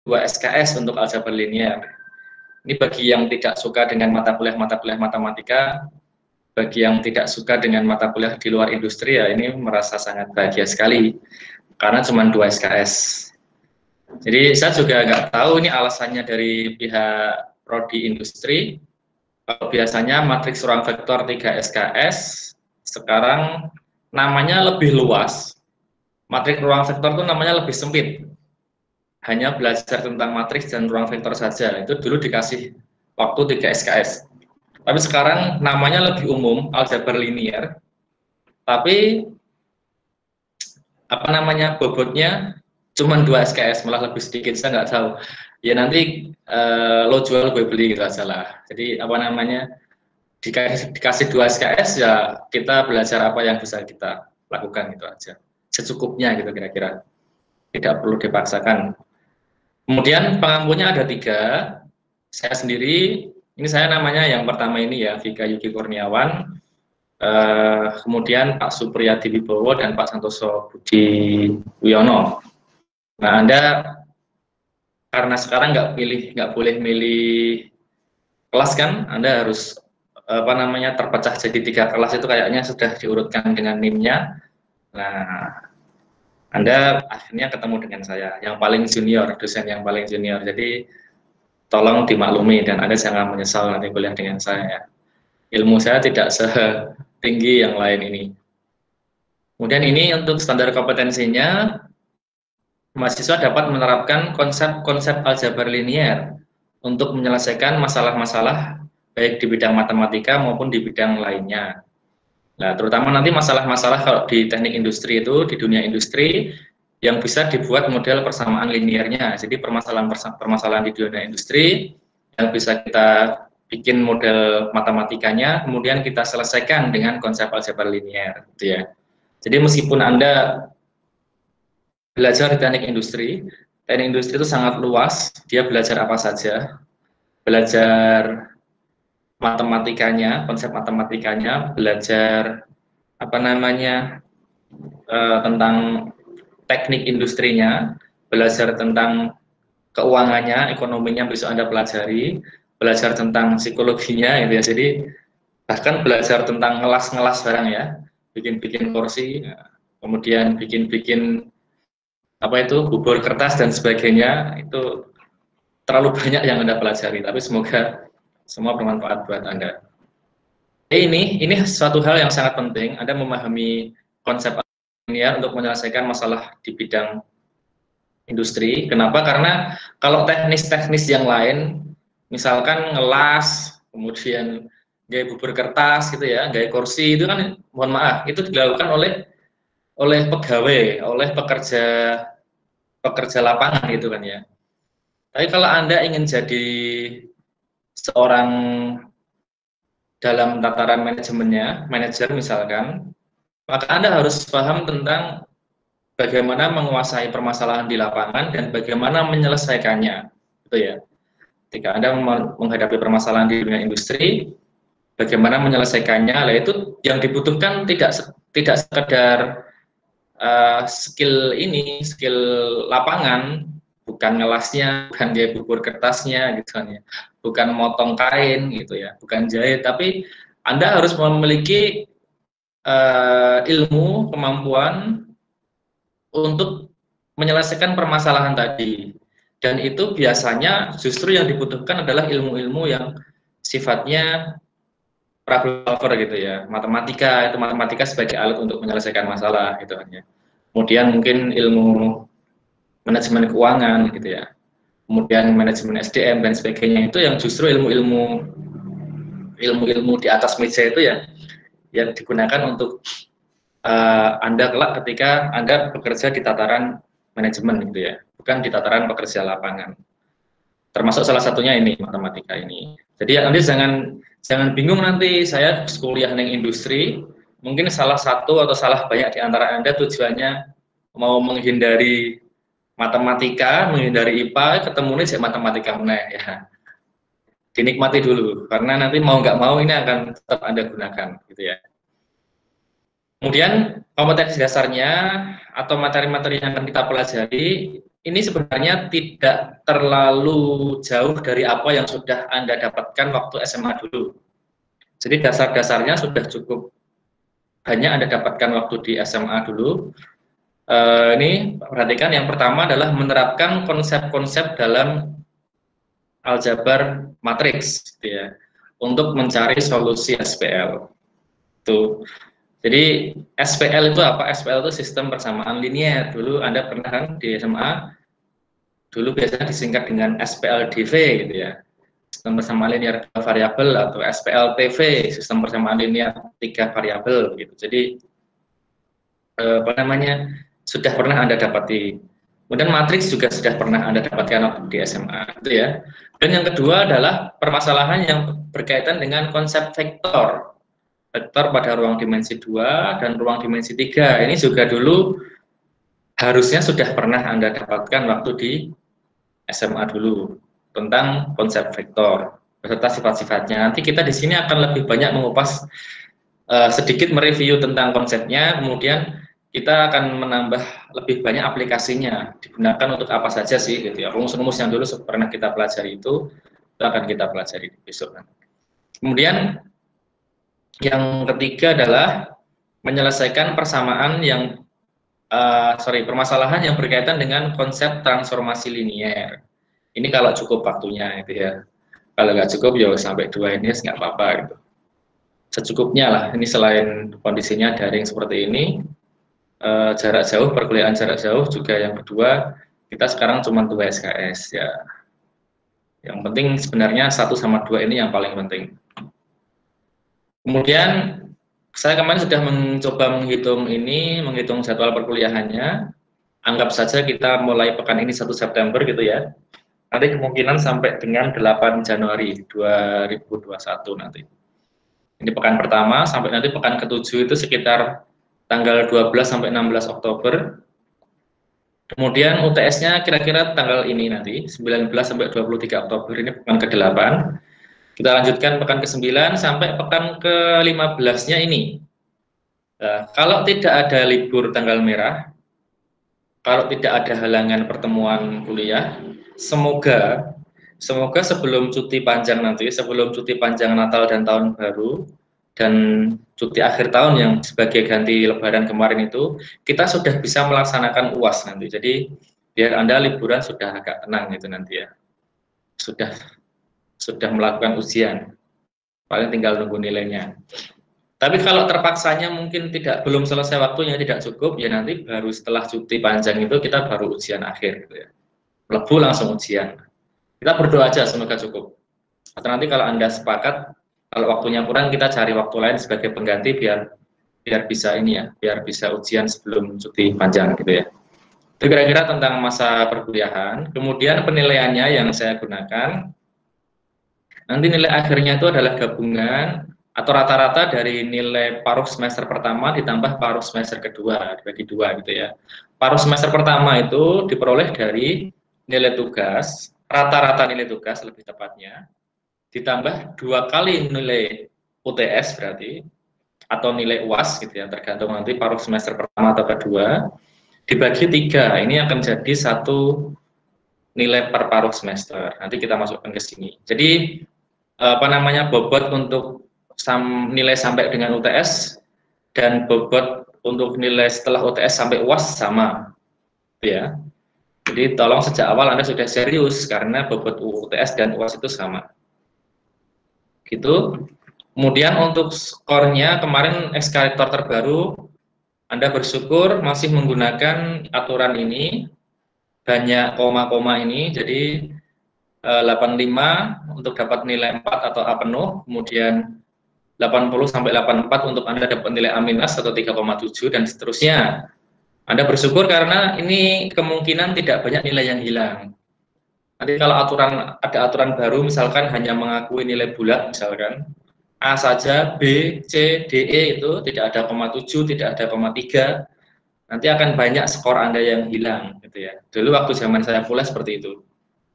2 SKS untuk aljabar linear. Ini bagi yang tidak suka dengan mata kuliah matematika, bagi yang tidak suka dengan mata kuliah di luar industri ya ini merasa sangat bahagia sekali karena cuma 2 SKS. Jadi saya juga nggak tahu ini alasannya dari pihak prodi industri. Kalau biasanya matriks ruang vektor 3 SKS, sekarang namanya lebih luas. Matriks ruang vektor itu namanya lebih sempit. Hanya belajar tentang matriks dan ruang vektor saja. Itu dulu dikasih waktu 3 SKS. Tapi sekarang namanya lebih umum, aljabar linear. Tapi apa namanya bobotnya cuma 2 SKS, malah lebih sedikit, saya nggak tahu. Ya nanti lo jual gue beli gitu aja lah. Jadi apa namanya dikasih 2 SKS ya kita belajar apa yang bisa kita lakukan gitu aja. Secukupnya gitu kira-kira. Tidak perlu dipaksakan. Kemudian pengampunya ada 3. Saya sendiri, ini saya namanya yang pertama ini ya, Vika Yuki Kurniawan. Kemudian Pak Supriyadi Wibowo dan Pak Santoso Budi Wiono. Nah, Anda karena sekarang nggak boleh milih kelas kan, Anda harus apa namanya terpecah jadi 3 kelas itu kayaknya sudah diurutkan dengan NIM-nya. Nah, Anda akhirnya ketemu dengan saya, yang paling junior, dosen yang paling junior. Jadi tolong dimaklumi dan Anda jangan menyesal nanti kuliah dengan saya ya. Ilmu saya tidak setinggi yang lain ini. Kemudian ini untuk standar kompetensinya, mahasiswa dapat menerapkan konsep-konsep aljabar linear untuk menyelesaikan masalah-masalah baik di bidang matematika maupun di bidang lainnya. Nah, terutama nanti masalah-masalah kalau di teknik industri itu, di dunia industri, yang bisa dibuat model persamaan linearnya. Jadi permasalahan di dunia industri yang bisa kita bikin model matematikanya, kemudian kita selesaikan dengan konsep aljabar linear, gitu ya. Jadi meskipun Anda belajar di teknik industri itu sangat luas, dia belajar apa saja, belajar matematikanya, konsep matematikanya, belajar apa namanya tentang teknik industrinya, belajar tentang keuangannya, ekonominya bisa Anda pelajari, belajar tentang psikologinya gitu ya. Jadi bahkan belajar tentang ngelas-ngelas barang ya, bikin-bikin kursi, kemudian bikin-bikin apa itu bubur kertas dan sebagainya, itu terlalu banyak yang Anda pelajari, tapi semoga semua bermanfaat buat Anda. Ini suatu hal yang sangat penting, Anda memahami konsep linear untuk menyelesaikan masalah di bidang industri. Kenapa? Karena kalau teknis-teknis yang lain, misalkan ngelas, kemudian gaya bubur kertas gitu ya, gaya kursi itu kan, mohon maaf, itu dilakukan oleh pegawai, oleh pekerja lapangan gitu kan ya. Tapi kalau Anda ingin jadi seorang dalam tataran manajemennya, manajer misalkan, maka Anda harus paham tentang bagaimana menguasai permasalahan di lapangan dan bagaimana menyelesaikannya, gitu ya. Ketika Anda menghadapi permasalahan di dunia industri, bagaimana menyelesaikannya, lah itu yang dibutuhkan tidak sekedar skill lapangan, bukan ngelasnya, bukan gaya bubur kertasnya gitu kan ya, bukan motong kain gitu ya, bukan jahit, tapi Anda harus memiliki ilmu, kemampuan untuk menyelesaikan permasalahan tadi. Dan itu biasanya justru yang dibutuhkan adalah ilmu-ilmu yang sifatnya problem solver gitu ya. Matematika sebagai alat untuk menyelesaikan masalah gitu kan ya. Kemudian mungkin ilmu manajemen keuangan gitu ya. Kemudian manajemen SDM dan sebagainya, itu yang justru ilmu-ilmu di atas meja itu yang digunakan untuk Anda kelak ketika Anda bekerja di tataran manajemen gitu ya, bukan di tataran pekerja lapangan. Termasuk salah satunya ini matematika ini. Jadi nanti jangan bingung nanti saya kuliah di industri, mungkin salah satu atau salah banyak di antara Anda tujuannya mau menghindari matematika, menghindari IPA, ketemu nih matematika mana ya. Dinikmati dulu, karena nanti mau nggak mau ini akan tetap Anda gunakan gitu ya. Kemudian kompetensi dasarnya atau materi-materi yang akan kita pelajari ini sebenarnya tidak terlalu jauh dari apa yang sudah Anda dapatkan waktu SMA dulu. Jadi dasar-dasarnya sudah cukup banyak Anda dapatkan waktu di SMA dulu. Ini perhatikan, yang pertama adalah menerapkan konsep-konsep dalam aljabar matriks, gitu ya, untuk mencari solusi SPL. Tuh. Jadi SPL itu apa? SPL itu sistem persamaan linear. Dulu Anda pernah kan di SMA, dulu biasanya disingkat dengan SPLDV gitu ya. Sistem persamaan linear 2 variabel, atau SPLTV, sistem persamaan linear 3 variabel gitu. Jadi apa namanya? Sudah pernah Anda dapati. Kemudian matriks juga sudah pernah Anda dapatkan waktu di SMA gitu ya. Dan yang kedua adalah permasalahan yang berkaitan dengan konsep vektor. Vektor pada ruang dimensi 2 dan ruang dimensi 3. Ini juga dulu harusnya sudah pernah Anda dapatkan waktu di SMA dulu, tentang konsep vektor beserta sifat-sifatnya. Nanti kita di sini akan lebih banyak mengupas, sedikit mereview tentang konsepnya, kemudian kita akan menambah lebih banyak aplikasinya, digunakan untuk apa saja sih gitu ya. Rumus-rumus yang dulu pernah kita pelajari itu akan kita pelajari besok. Kemudian yang ketiga adalah menyelesaikan persamaan yang permasalahan yang berkaitan dengan konsep transformasi linier. Ini kalau cukup waktunya itu ya. Kalau nggak cukup ya sampai 2 ini nggak apa-apa gitu. Secukupnya lah. Ini selain kondisinya daring seperti ini, jarak jauh, perkuliahan jarak jauh juga yang kedua, kita sekarang cuma 2 SKS ya. Yang penting sebenarnya 1 sama 2 ini yang paling penting. Kemudian saya kemarin sudah mencoba menghitung jadwal perkuliahannya. Anggap saja kita mulai pekan ini 1 September gitu ya. Nanti kemungkinan sampai dengan 8 Januari 2021 nanti. Ini pekan pertama, sampai nanti pekan ke-7 itu sekitar tanggal 12 sampai 16 Oktober. Kemudian UTS-nya kira-kira tanggal ini nanti, 19 sampai 23 Oktober, ini pekan ke-8. Kita lanjutkan pekan ke-9 sampai pekan ke-15-nya ini. Nah, kalau tidak ada libur tanggal merah, kalau tidak ada halangan pertemuan kuliah, semoga sebelum cuti panjang nanti, sebelum cuti panjang Natal dan Tahun Baru, dan cuti akhir tahun yang sebagai ganti Lebaran kemarin itu, kita sudah bisa melaksanakan UAS nanti. Jadi biar Anda liburan sudah agak tenang gitu nanti ya. Sudah melakukan ujian. Paling tinggal nunggu nilainya. Tapi kalau terpaksanya mungkin belum selesai waktunya, tidak cukup, ya nanti baru setelah cuti panjang itu kita baru ujian akhir gitu ya. Lebu langsung ujian. Kita berdoa aja semoga cukup. Atau nanti kalau Anda sepakat, kalau waktunya kurang kita cari waktu lain sebagai pengganti biar bisa ini ya, biar bisa ujian sebelum cuti panjang gitu ya. Itu kira-kira tentang masa perkuliahan. Kemudian penilaiannya yang saya gunakan, nanti nilai akhirnya itu adalah gabungan atau rata-rata dari nilai paruh semester pertama ditambah paruh semester kedua, dibagi 2 gitu ya. Paruh semester pertama itu diperoleh dari nilai tugas, rata-rata nilai tugas lebih tepatnya, ditambah 2 kali nilai UTS berarti, atau nilai UAS gitu ya, tergantung nanti paruh semester pertama atau kedua, dibagi 3, ini akan jadi 1 nilai per paruh semester. Nanti kita masukkan ke sini. Jadi apa namanya, bobot untuk nilai sampai dengan UTS dan bobot untuk nilai setelah UTS sampai UAS sama, ya. Jadi tolong sejak awal Anda sudah serius karena bobot UTS dan UAS itu sama. Gitu. Kemudian untuk skornya kemarin eskalator terbaru, Anda bersyukur masih menggunakan aturan ini, banyak koma-koma ini, jadi 85 untuk dapat nilai 4 atau A penuh, kemudian 80 sampai 84 untuk Anda dapat nilai A minus atau 3,7 dan seterusnya. Anda bersyukur karena ini kemungkinan tidak banyak nilai yang hilang. Nanti kalau ada aturan baru misalkan hanya mengakui nilai bulat misalkan A saja, B, C, D, E itu tidak ada 0,7, tidak ada 0,3, nanti akan banyak skor Anda yang hilang gitu ya. Dulu waktu zaman saya kuliah seperti itu,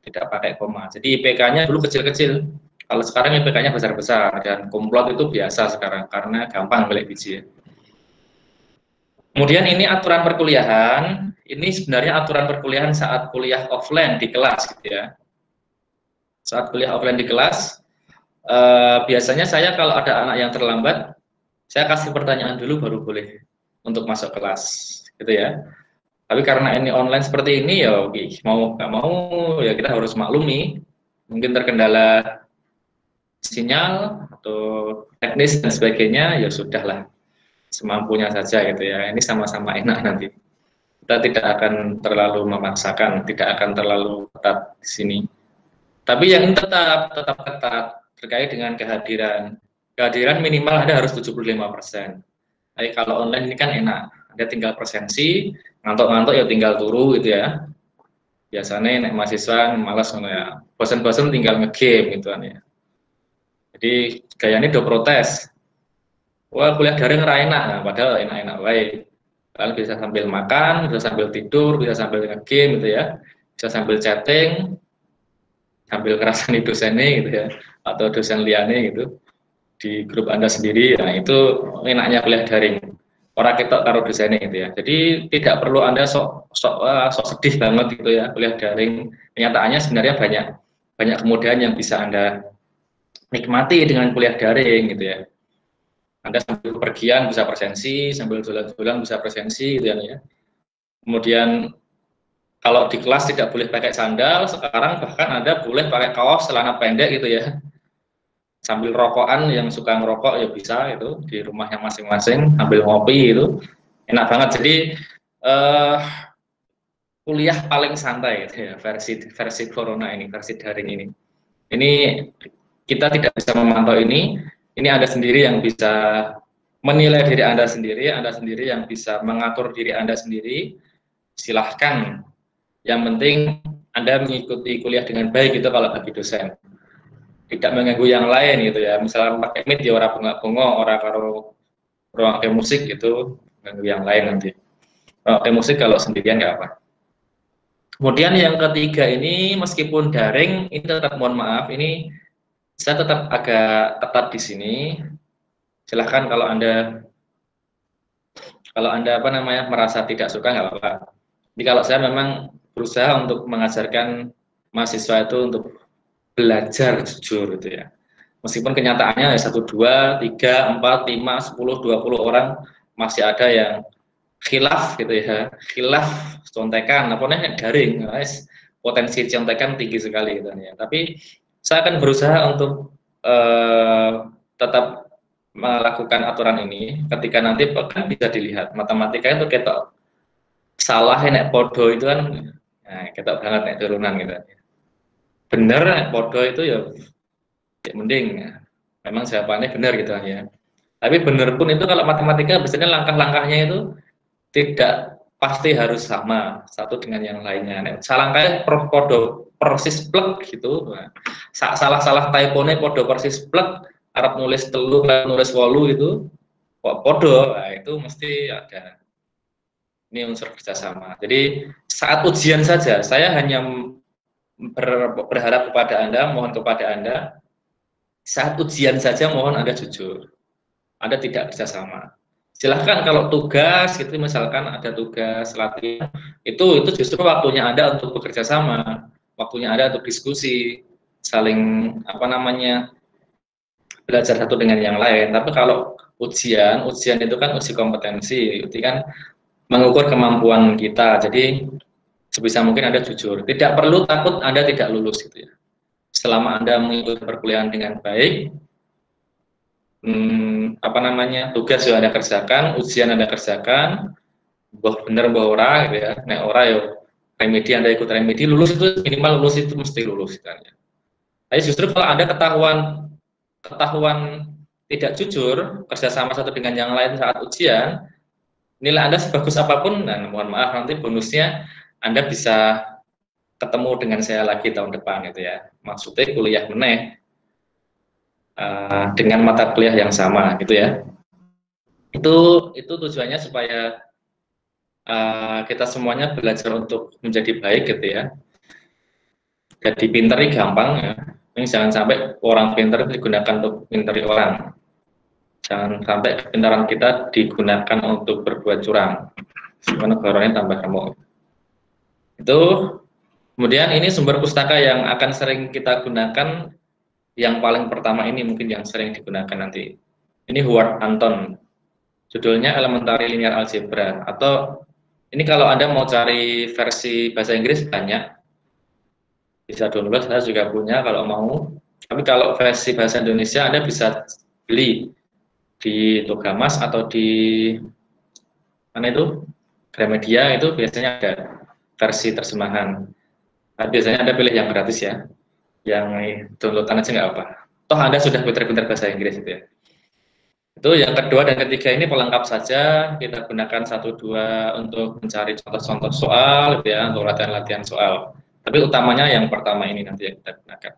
tidak pakai koma. Jadi IPK-nya dulu kecil-kecil. Kalau sekarang IPK-nya besar-besar dan komplot itu biasa sekarang karena gampang balik biji ya. Kemudian ini aturan perkuliahan, ini sebenarnya aturan perkuliahan saat kuliah offline di kelas gitu ya. Saat kuliah offline di kelas, biasanya saya kalau ada anak yang terlambat, saya kasih pertanyaan dulu baru boleh untuk masuk kelas gitu ya. Tapi karena ini online seperti ini ya mau nggak mau ya kita harus maklumi, mungkin terkendala sinyal atau teknis dan sebagainya, ya sudahlah, semampunya saja gitu ya. Ini sama-sama enak nanti. Kita tidak akan terlalu memaksakan, tidak akan terlalu ketat di sini. Tapi yang tetap ketat terkait dengan kehadiran. Kehadiran minimal ada harus 75%. Tapi kalau online ini kan enak, ada tinggal presensi, ngantuk-ngantuk ya tinggal turu gitu ya. Biasanya nek mahasiswa malas ya, bosan-bosan tinggal ngegame gitu kan ya. Jadi gayanya do protes. Wah, kuliah daring ora enak, nah, padahal enak-enak baik. Kalian bisa sambil makan, bisa sambil tidur, bisa sambil nge-game gitu ya. Bisa sambil chatting, sambil ngerasani dosennya gitu ya, atau dosen liane gitu di grup Anda sendiri. Nah, itu enaknya kuliah daring. Orang kita taruh dosennya gitu ya. Jadi tidak perlu Anda sok sedih banget gitu ya kuliah daring. Kenyataannya sebenarnya banyak kemudahan yang bisa Anda nikmati dengan kuliah daring gitu ya. Anda sambil pergian bisa presensi, sambil jalan-jalan bisa presensi gitu ya. Kemudian kalau di kelas tidak boleh pakai sandal, sekarang bahkan Anda boleh pakai kaos celana pendek gitu ya. Sambil rokokan, yang suka ngerokok ya bisa itu di rumahnya masing-masing sambil ngopi itu. Enak banget. Jadi kuliah paling santai gitu ya, versi corona ini, versi daring ini. Ini kita tidak bisa memantau ini. Ini Anda sendiri yang bisa menilai diri Anda sendiri yang bisa mengatur diri Anda sendiri. Silahkan. Yang penting Anda mengikuti kuliah dengan baik itu kalau bagi dosen. Tidak mengganggu yang lain gitu ya. Misalnya pakai Meet ya orang bunga-bunga, orang karo pakai musik itu mengganggu yang lain nanti. Pakai musik kalau sendirian nggak apa. Kemudian yang ketiga ini meskipun daring, ini tetap mohon maaf, ini saya tetap agak ketat di sini. Silahkan kalau anda apa namanya merasa tidak suka nggak apa-apa. Jadi kalau saya memang berusaha untuk mengajarkan mahasiswa itu untuk belajar jujur gitu ya. Meskipun kenyataannya 1, 2, 3, 4, 5, 10, 20 orang masih ada yang khilaf gitu ya, khilaf contekan, apa namanya daring, guys, potensi contekan tinggi sekali gitu ya. Tapi saya akan berusaha untuk tetap melakukan aturan ini. Ketika nanti kan bisa dilihat matematika itu kita salah nek podo itu kan, nah, kita banget nek turunan gitu. Bener nek podo itu ya mending ya. Memang jawabannya benar gitu ya. Tapi benar pun itu kalau matematika biasanya langkah-langkahnya itu tidak pasti harus sama satu dengan yang lainnya. Nah, salah kayak podo persis plek gitu. Nah, salah typone podo persis plek, Arab nulis telu, nulis wolu itu kok podo. Nah, itu mesti ada. Ini unsur kerjasama. Jadi saat ujian saja, saya hanya berharap kepada Anda, mohon kepada Anda, saat ujian saja mohon Anda jujur. Anda tidak kerjasama. Silahkan kalau tugas gitu, misalkan ada tugas latihan, itu justru waktunya Anda untuk bekerja sama, waktunya Anda untuk diskusi, saling apa namanya belajar satu dengan yang lain. Tapi kalau ujian itu kan uji kompetensi, itu kan mengukur kemampuan kita. Jadi sebisa mungkin Anda jujur, tidak perlu takut Anda tidak lulus gitu ya. Selama Anda mengikuti perkuliahan dengan baik, apa namanya tugas yang Anda kerjakan, ujian Anda kerjakan, bahwa benar bahwa ora gitu ya, nek ora yo remedi Anda ikut remedi, lulus itu minimal lulus itu mesti lulus kan ya. Tapi justru kalau Anda ketahuan tidak jujur, kerjasama satu dengan yang lain saat ujian, nilai Anda sebagus apapun, nah mohon maaf nanti bonusnya Anda bisa ketemu dengan saya lagi tahun depan gitu ya. Maksudnya kuliah meneh dengan mata kuliah yang sama gitu ya. Itu tujuannya supaya kita semuanya belajar untuk menjadi baik gitu ya. Jadi pinter ini gampang ya. Ini jangan sampai orang pinter digunakan untuk pinteri orang. Jangan sampai kepintaran kita digunakan untuk berbuat curang. Sebenarnya gorongnya tambah gemuk. Itu. Kemudian ini sumber pustaka yang akan sering kita gunakan, yang paling pertama ini mungkin yang sering digunakan nanti. Ini Howard Anton, judulnya Elementary Linear Algebra, atau ini kalau Anda mau cari versi bahasa Inggris banyak, bisa download, saya juga punya kalau mau. Tapi kalau versi bahasa Indonesia Anda bisa beli di Togamas atau di mana itu, Gramedia, itu biasanya ada versi terjemahan. Nah, biasanya Anda pilih yang gratis ya, yang downloadan aja nggak apa. Toh Anda sudah pintar-pintar bahasa Inggris gitu ya. Itu yang kedua dan ketiga ini pelengkap saja, kita gunakan 1-2 untuk mencari contoh-contoh soal gitu ya, untuk latihan-latihan soal. Tapi utamanya yang pertama ini nanti yang kita gunakan.